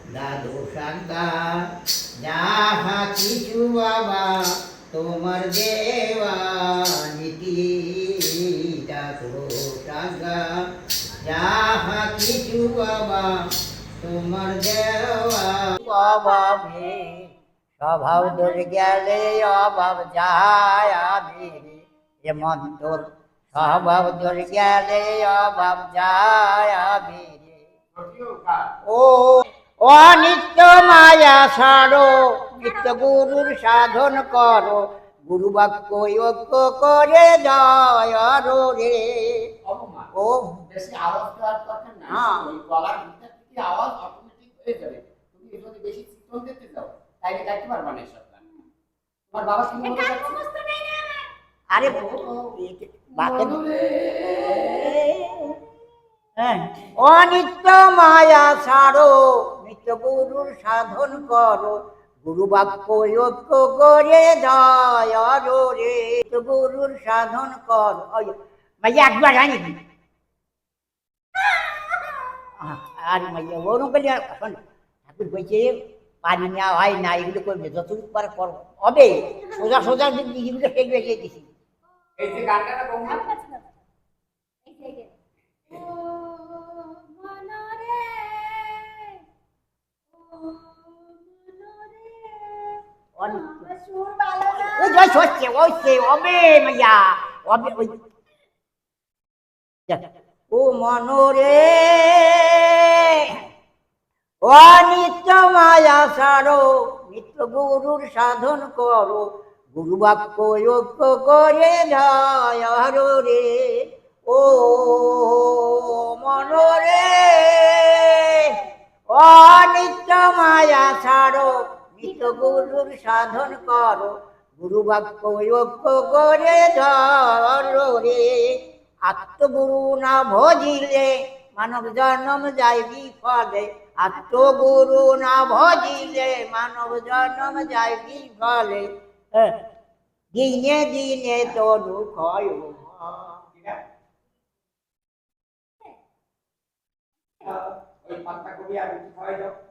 দাদু সাঙ্গা যাহা কিছু বাবা তোমার দেওয়া নীতি দাদু সাঙ্গা যাহা কিছু বাবা তোমার দেওয়া অভাবে স্বভাব দূর গেলে অভাব যায় যেমন তোর স্বভাব দূর গেলে অভাব যায় ও অনিত্য মায়া ছাড়ো নিত্য গুরুর সাধন করো গুরু বাক্য ঐক্য করে জয় রে ও বেশি আওয়াজ দেওয়ার দরকার নাই ওই গলার ভিতর থেকে আওয়াজ অটোমেটিক হয়ে যাবে তুমি যদি বেশি চিত্তন দিতে যাও তাইলে গাইতে পারবা না সব গান তোমার বাবা কি মনে করছে আরে অনিত্য মায়া ছাড়ো নিত্য গুরুর সাধন করো গুরু বাক্য ঐক্য করে জয় রে গুরুর সাধন কর মাইয়া একবার জানি আর মাইয়া ওরকম করলে এখন ঠাকুর বলছে পানি নেওয়া হয় না এগুলো করবে যতটুকু পারে করো হবে সোজা সোজা জিনিসগুলো ফেলবে দিছি এই যে গানটা না বৌমা ও মনোরে অনিত্য মায়া ছাড়ো নিত্য গুরুর সাধন করো গুরু বাক্য ঐক্য করে জয় রে ও মনোরে অনিত্য মায়া ছাড়ো নিত্য গুরুর সাধন করো গুরু বাক্য ঐক্য করে রে আত্মগুরু না ভজিলে মানব জন্ম যায় বিফলে আত্মগুরু না ভজিলে মানব জন্ম যায় বিফলে দিনে দিনে তরু ক্ষয় ওই পাতা কবি আর খাওয়াই দাও